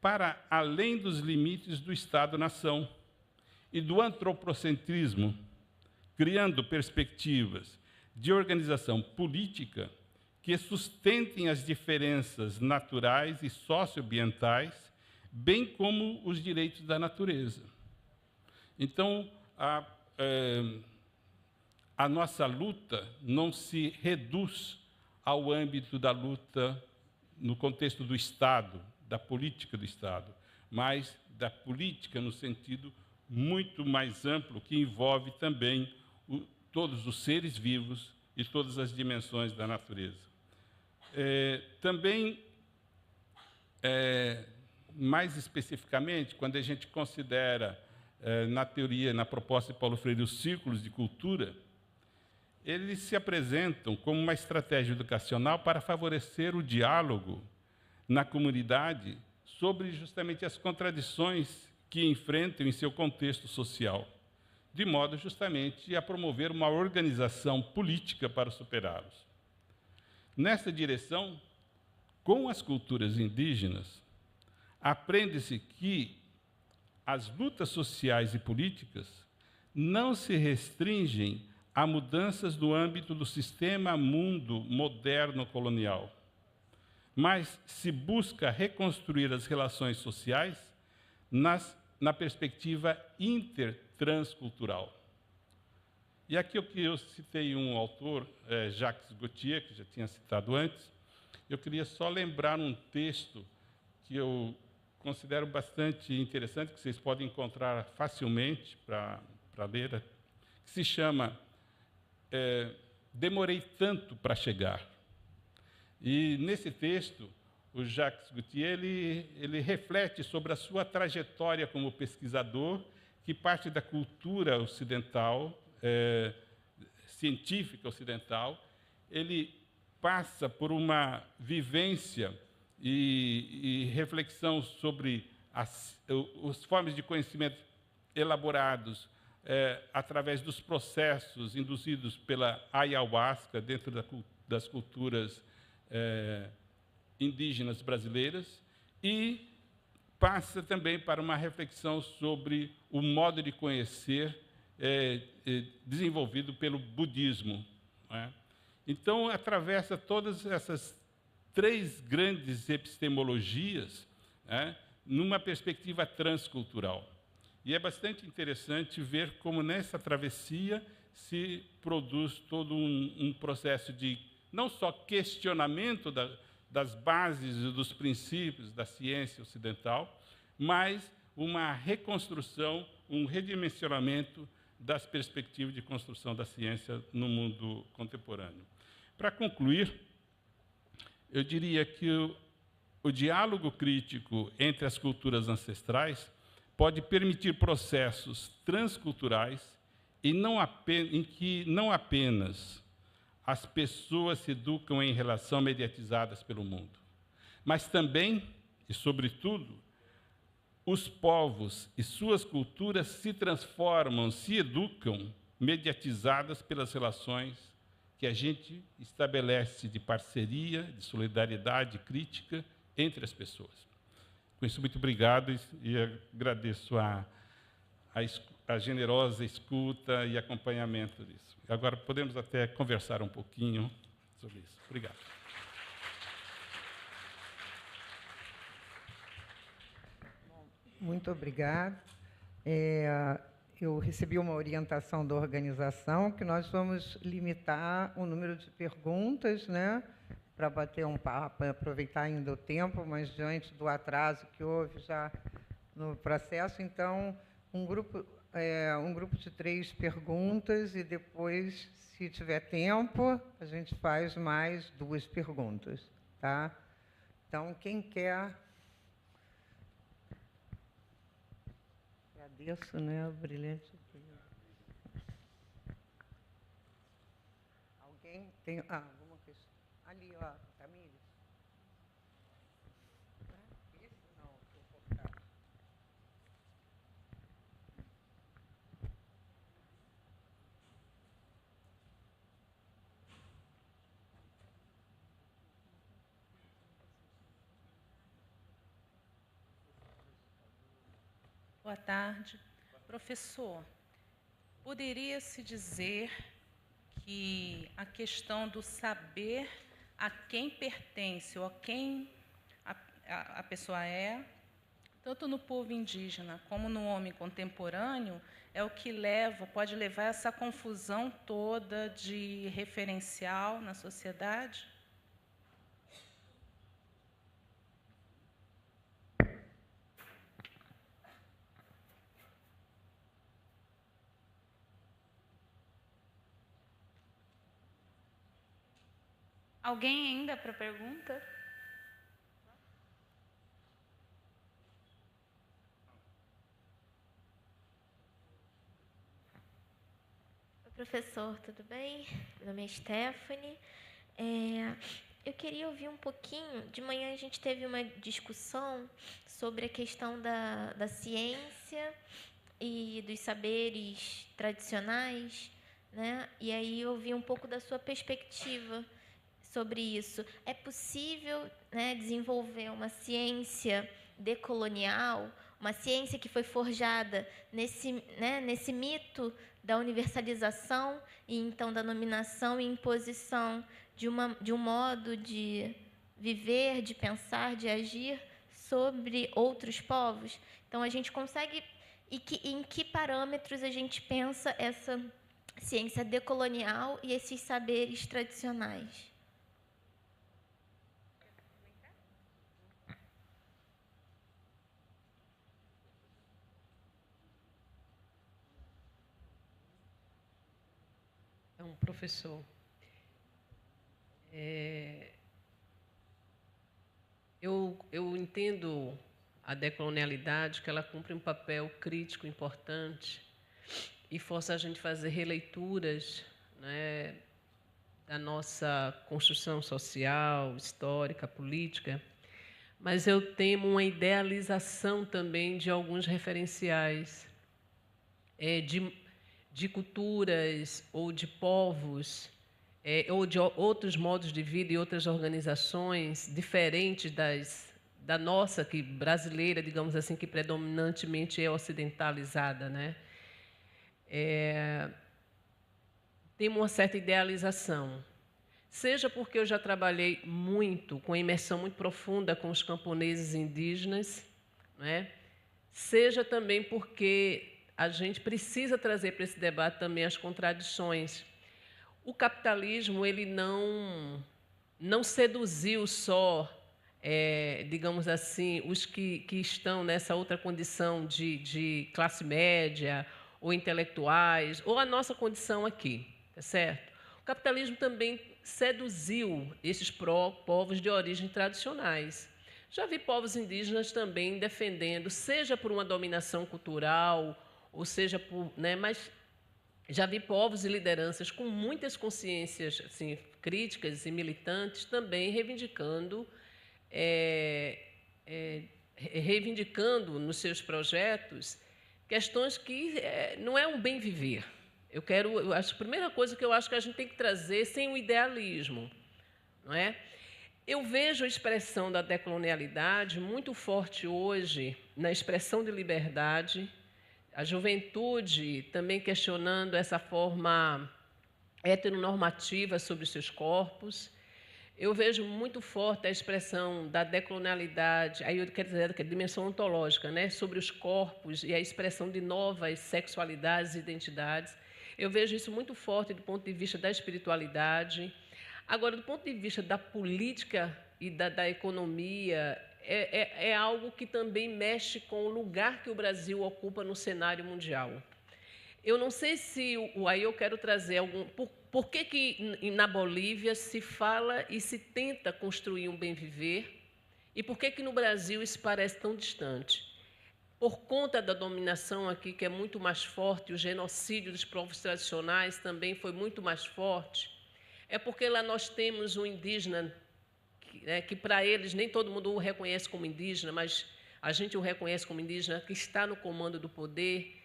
para além dos limites do Estado-nação e do antropocentrismo, criando perspectivas de organização política que sustentem as diferenças naturais e socioambientais, bem como os direitos da natureza. Então, a nossa luta não se reduz ao âmbito da luta no contexto do Estado, da política do Estado, mas da política no sentido muito mais amplo, que envolve também todos os seres vivos e todas as dimensões da natureza. Também, mais especificamente, quando a gente considera, na teoria, na proposta de Paulo Freire, os círculos de cultura, eles se apresentam como uma estratégia educacional para favorecer o diálogo na comunidade sobre justamente as contradições que enfrentam em seu contexto social, de modo justamente a promover uma organização política para superá-los. Nessa direção, com as culturas indígenas, aprende-se que as lutas sociais e políticas não se restringem a mudanças no âmbito do sistema mundo moderno colonial, mas se busca reconstruir as relações sociais na perspectiva intertranscultural. E aqui eu citei um autor, Jacques Gautier, que já tinha citado antes. Eu queria só lembrar um texto que eu considero bastante interessante, que vocês podem encontrar facilmente para ler, que se chama Demorei Tanto para Chegar. E, nesse texto, o Jacques Gautier ele reflete sobre a sua trajetória como pesquisador, que parte da cultura ocidental, científica ocidental. Ele passa por uma vivência e reflexão sobre as formas de conhecimento elaborados através dos processos induzidos pela ayahuasca dentro das culturas indígenas brasileiras, e passa também para uma reflexão sobre o modo de conhecer desenvolvido pelo budismo, né? Então, atravessa todas essas três grandes epistemologias, né, numa perspectiva transcultural. E é bastante interessante ver como, nessa travessia, se produz todo um processo de, não só questionamento das bases e dos princípios da ciência ocidental, mas uma reconstrução, um redimensionamento das perspectivas de construção da ciência no mundo contemporâneo. Para concluir, eu diria que o diálogo crítico entre as culturas ancestrais pode permitir processos transculturais em que não apenas as pessoas se educam em relação mediatizadas pelo mundo, mas também, e sobretudo, os povos e suas culturas se transformam, se educam mediatizadas pelas relações que a gente estabelece de parceria, de solidariedade crítica entre as pessoas. Com isso, muito obrigado e agradeço a generosa escuta e acompanhamento disso. Agora podemos até conversar um pouquinho sobre isso. Obrigado. Muito obrigada. Eu recebi uma orientação da organização que nós vamos limitar o número de perguntas, né, para bater um papo, aproveitar ainda o tempo, mas diante do atraso que houve já no processo, então, um grupo de 3 perguntas e depois, se tiver tempo, a gente faz mais 2 perguntas, tá? Então, quem quer... Agradeço, né, o brilhante. Alguém tem alguma questão? Ali, ó, Tamires. Esse não, vou cortar. Boa tarde. Professor, poderia-se dizer que a questão do saber a quem pertence ou a quem a pessoa é, tanto no povo indígena como no homem contemporâneo, é o que pode levar a essa confusão toda de referencial na sociedade? Alguém ainda para a pergunta? Oi, professor, tudo bem? Meu nome é Stephanie. Eu queria ouvir um pouquinho. De manhã a gente teve uma discussão sobre a questão da ciência e dos saberes tradicionais, né? E aí eu ouvi um pouco da sua perspectiva sobre isso. É possível, né, desenvolver uma ciência decolonial, uma ciência que foi forjada nesse mito da universalização e então da dominação e imposição de um modo de viver, de pensar, de agir sobre outros povos? Então a gente consegue em que parâmetros a gente pensa essa ciência decolonial e esses saberes tradicionais? Então, professor, eu entendo a decolonialidade, que ela cumpre um papel crítico importante e força a gente a fazer releituras, né, da nossa construção social, histórica, política, mas eu temo uma idealização também de alguns referenciais de culturas ou de povos, ou de outros modos de vida e outras organizações diferentes da nossa, que brasileira, digamos assim, que predominantemente é ocidentalizada, né? Tem uma certa idealização, seja porque eu já trabalhei muito, com imersão muito profunda com os camponeses indígenas, né? Seja também porque a gente precisa trazer para esse debate também as contradições. O capitalismo ele não seduziu só, digamos assim, os que estão nessa outra condição de classe média ou intelectuais, ou a nossa condição aqui, tá certo? O capitalismo também seduziu esses povos de origem tradicionais. Já vi povos indígenas também defendendo, seja por uma dominação cultural, ou seja, mas já vi povos e lideranças com muitas consciências assim, críticas e militantes também reivindicando nos seus projetos questões que não é um bem viver. A primeira coisa que eu acho que a gente tem que trazer sem o idealismo, não é? Eu vejo a expressão da decolonialidade muito forte hoje na expressão de liberdade. A juventude também questionando essa forma heteronormativa sobre os seus corpos. Eu vejo muito forte a expressão da decolonialidade, aí eu quero dizer que a dimensão ontológica, né, sobre os corpos e a expressão de novas sexualidades e identidades. Eu vejo isso muito forte do ponto de vista da espiritualidade. Agora, do ponto de vista da política e da economia, é algo que também mexe com o lugar que o Brasil ocupa no cenário mundial. Eu não sei se... Aí eu quero trazer algum... Por que na Bolívia se fala e se tenta construir um bem-viver? E por que no Brasil isso parece tão distante? Por conta da dominação aqui, que é muito mais forte, o genocídio dos povos tradicionais também foi muito mais forte. É porque lá nós temos um indígena que para eles nem todo mundo o reconhece como indígena, mas a gente o reconhece como indígena, que está no comando do poder.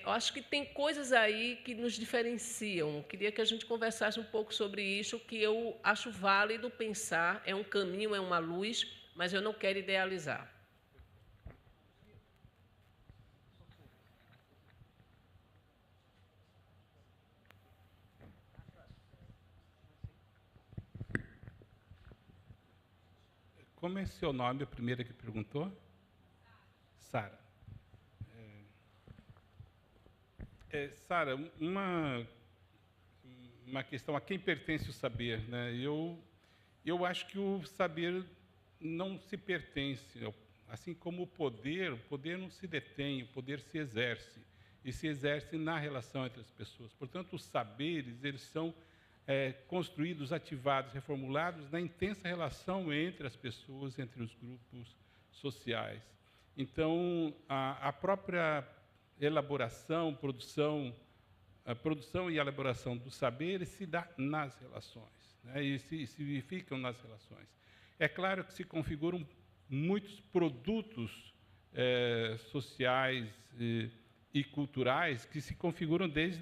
Eu acho que tem coisas aí que nos diferenciam. Queria que a gente conversasse um pouco sobre isso, que eu acho válido pensar, é um caminho, é uma luz, mas eu não quero idealizar. como é seu nome, a primeira que perguntou? Sara. Sara, uma questão, a quem pertence o saber, né? Eu acho que o saber não se pertence, assim como o poder não se detém, o poder se exerce, e se exerce na relação entre as pessoas. Portanto, os saberes, eles são construídos, ativados, reformulados na intensa relação entre as pessoas, entre os grupos sociais. Então, a própria elaboração, a produção e elaboração dos saberes se dá nas relações, né? E se vivificam nas relações. É claro que se configuram muitos produtos sociais e culturais que se configuram desde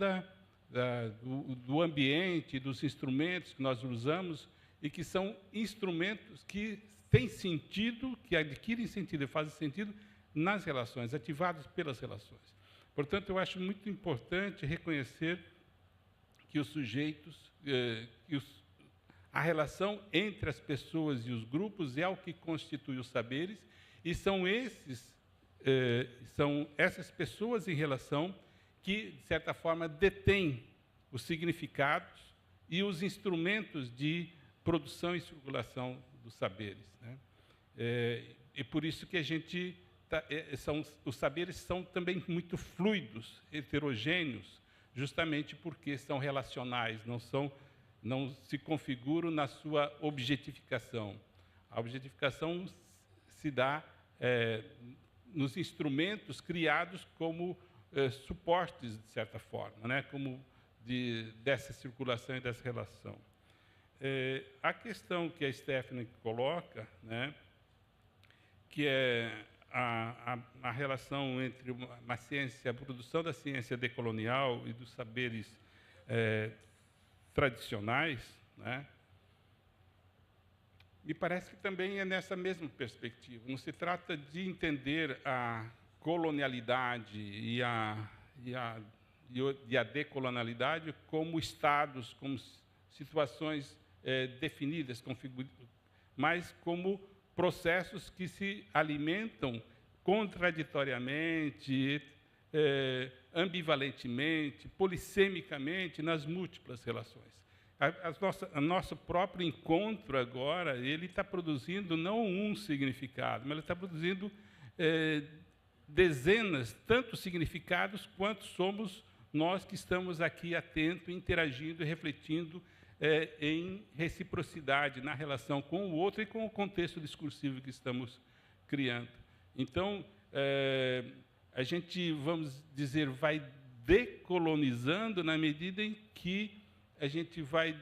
do ambiente, dos instrumentos que nós usamos, e que são instrumentos que têm sentido, que adquirem sentido e fazem sentido nas relações, ativados pelas relações. Portanto, eu acho muito importante reconhecer que os sujeitos, a relação entre as pessoas e os grupos é o que constitui os saberes, e são essas pessoas em relação que, de certa forma, detêm os significados e os instrumentos de produção e circulação dos saberes, né? E por isso que os saberes são também muito fluidos, heterogêneos, justamente porque são relacionais, não se configuram na sua objetificação. A objetificação se dá nos instrumentos criados como suportes, de certa forma, né? Como dessa circulação e dessa relação. A questão que a Stephanie coloca, né, que é a relação entre uma ciência, a produção da ciência decolonial e dos saberes tradicionais, né, me parece que também é nessa mesma perspectiva. Não se trata de entender a colonialidade e a decolonialidade como estados, como situações definidas, mas como processos que se alimentam contraditoriamente, ambivalentemente, polissemicamente nas múltiplas relações. O nosso próprio encontro agora, ele está produzindo não um significado, mas ele está produzindo dezenas, tanto significados quanto somos nós que estamos aqui atentos, interagindo e refletindo em reciprocidade na relação com o outro e com o contexto discursivo que estamos criando. Então, a gente, vamos dizer, vai decolonizando na medida em que a gente vai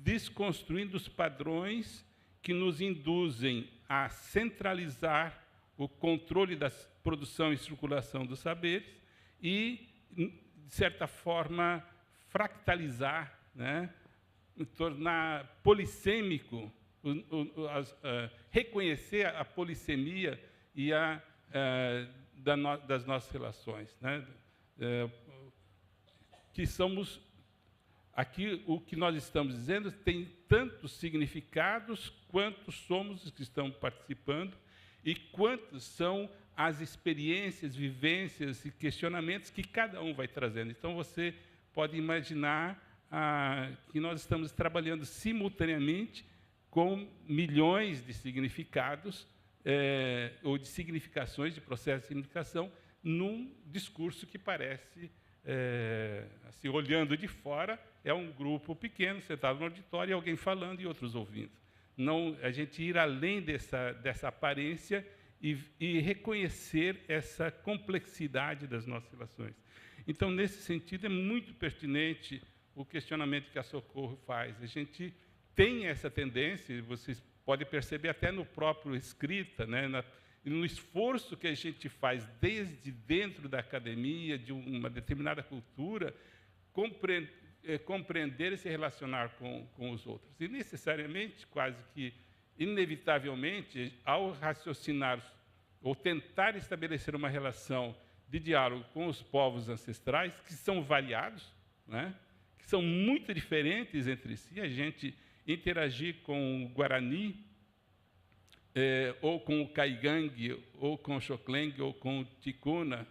desconstruindo os padrões que nos induzem a centralizar o controle da produção e circulação dos saberes e, de certa forma, fractalizar, né? Tornar polissêmico, reconhecer a polissemia e das nossas relações, né? Que somos, aqui o que nós estamos dizendo tem tantos significados quantos somos os que estão participando e quantos são as experiências, vivências e questionamentos que cada um vai trazendo. Então, você pode imaginar que nós estamos trabalhando simultaneamente com milhões de significados ou de significações, de processos de significação, num discurso que parece, assim, olhando de fora, é um grupo pequeno, sentado no auditório, e alguém falando e outros ouvindo. Não, a gente ir além dessa aparência e reconhecer essa complexidade das nossas relações. Então, nesse sentido, é muito pertinente o questionamento que a Socorro faz. A gente tem essa tendência, vocês podem perceber até no próprio escrita, né, no esforço que a gente faz desde dentro da academia, de uma determinada cultura, compreender e se relacionar com os outros. E necessariamente, quase que inevitavelmente, ao raciocinar ou tentar estabelecer uma relação de diálogo com os povos ancestrais, que são variados, né, que são muito diferentes entre si, a gente interagir com o Guarani ou com o Caigangue, ou com o Xokleng, ou com o Ticuna,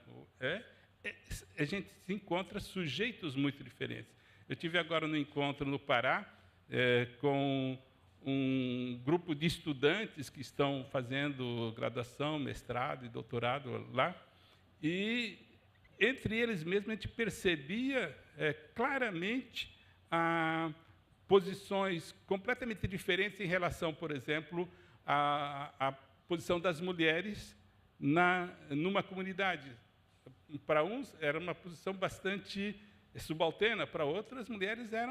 a gente se encontra sujeitos muito diferentes. Eu tive agora no encontro no Pará, com um grupo de estudantes que estão fazendo graduação, mestrado e doutorado lá, e entre eles mesmos a gente percebia claramente posições completamente diferentes em relação, por exemplo, à posição das mulheres numa comunidade. Para uns era uma posição bastante subalterna, para outras mulheres era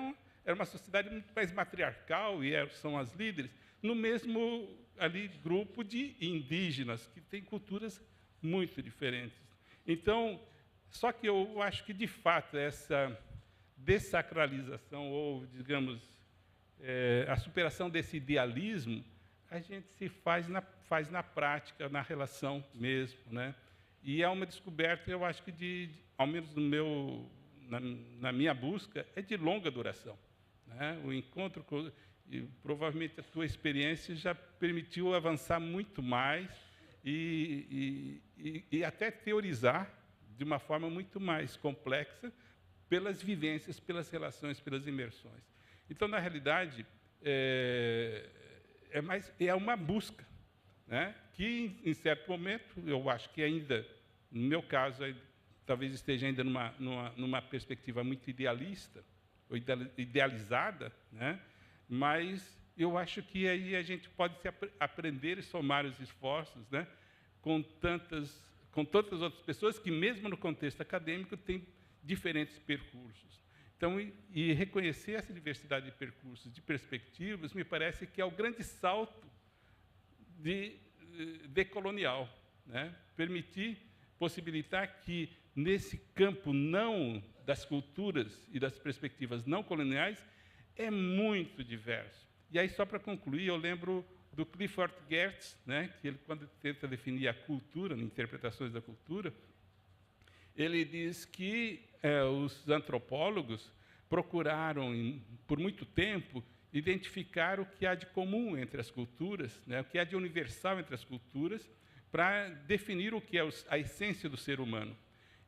uma sociedade muito mais matriarcal e são as líderes, no mesmo ali grupo de indígenas que têm culturas muito diferentes. Então, só que eu acho que de fato essa dessacralização ou, digamos, a superação desse idealismo, a gente se faz na prática, na relação mesmo, né? E é uma descoberta, eu acho que ao menos na minha busca, é de longa duração, né? O encontro e provavelmente a tua experiência já permitiu avançar muito mais e até teorizar de uma forma muito mais complexa pelas vivências, pelas relações, pelas imersões. Então, na realidade, é uma busca, né? Que, em certo momento, eu acho que ainda, no meu caso, talvez esteja ainda numa perspectiva muito idealista, ou idealizada, né? Mas eu acho que aí a gente pode aprender e somar os esforços, né? Com tantas outras pessoas que, mesmo no contexto acadêmico, têm diferentes percursos. Então, e reconhecer essa diversidade de percursos, de perspectivas, me parece que é o grande salto decolonial, né? Possibilitar que, nesse campo não das culturas e das perspectivas não coloniais, é muito diverso. E aí, só para concluir, eu lembro do Clifford Geertz, né, que ele, quando tenta definir a cultura, interpretações da cultura, ele diz que os antropólogos procuraram, por muito tempo, identificar o que há de comum entre as culturas, né, o que há de universal entre as culturas, para definir o que é a essência do ser humano.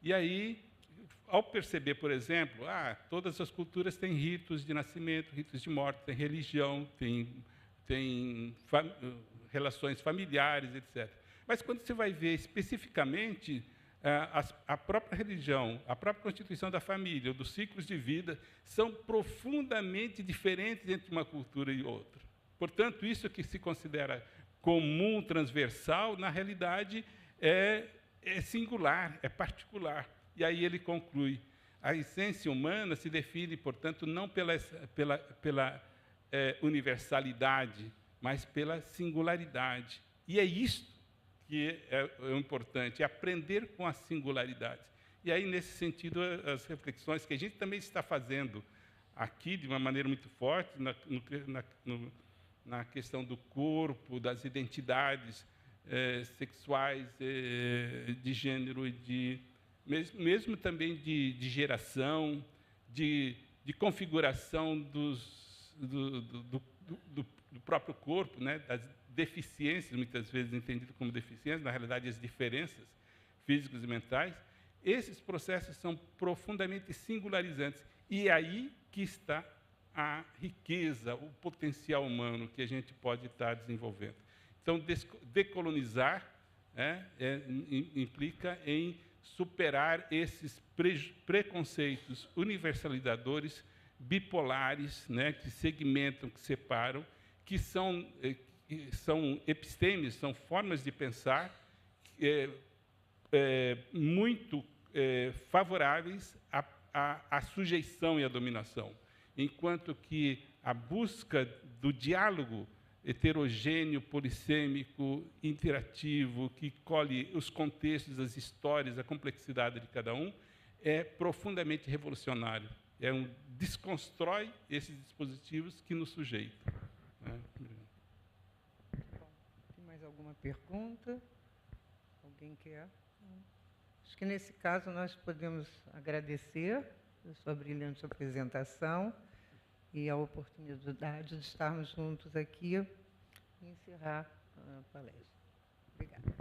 E aí, ao perceber, por exemplo, todas as culturas têm ritos de nascimento, ritos de morte, têm religião, têm relações familiares, etc. Mas, quando você vai ver especificamente a própria religião, a própria constituição da família, dos ciclos de vida, são profundamente diferentes entre uma cultura e outra. Portanto, isso que se considera comum, transversal, na realidade é singular, é particular. E aí ele conclui: a essência humana se define, portanto, não pela universalidade, mas pela singularidade. E é isto que é o importante, é aprender com as singularidades. E aí, nesse sentido, as reflexões que a gente também está fazendo aqui, de uma maneira muito forte, na questão do corpo, das identidades sexuais, de gênero, e mesmo também de geração, de configuração do próprio corpo, né, das deficiências, muitas vezes entendidas como deficiências, na realidade, as diferenças físicas e mentais. Esses processos são profundamente singularizantes. E é aí que está a riqueza, o potencial humano que a gente pode estar desenvolvendo. Então, decolonizar implica em superar esses preconceitos universalizadores, bipolares, né, que segmentam, que separam, que são epistêmios, são formas de pensar muito favoráveis à sujeição e à dominação, enquanto que a busca do diálogo heterogêneo, polissêmico, interativo, que colhe os contextos, as histórias, a complexidade de cada um, é profundamente revolucionário. Desconstrói esses dispositivos que nos sujeitam. Tem mais alguma pergunta? Alguém quer? Acho que, nesse caso, nós podemos agradecer a sua brilhante apresentação e a oportunidade de estarmos juntos aqui e encerrar a palestra. Obrigada.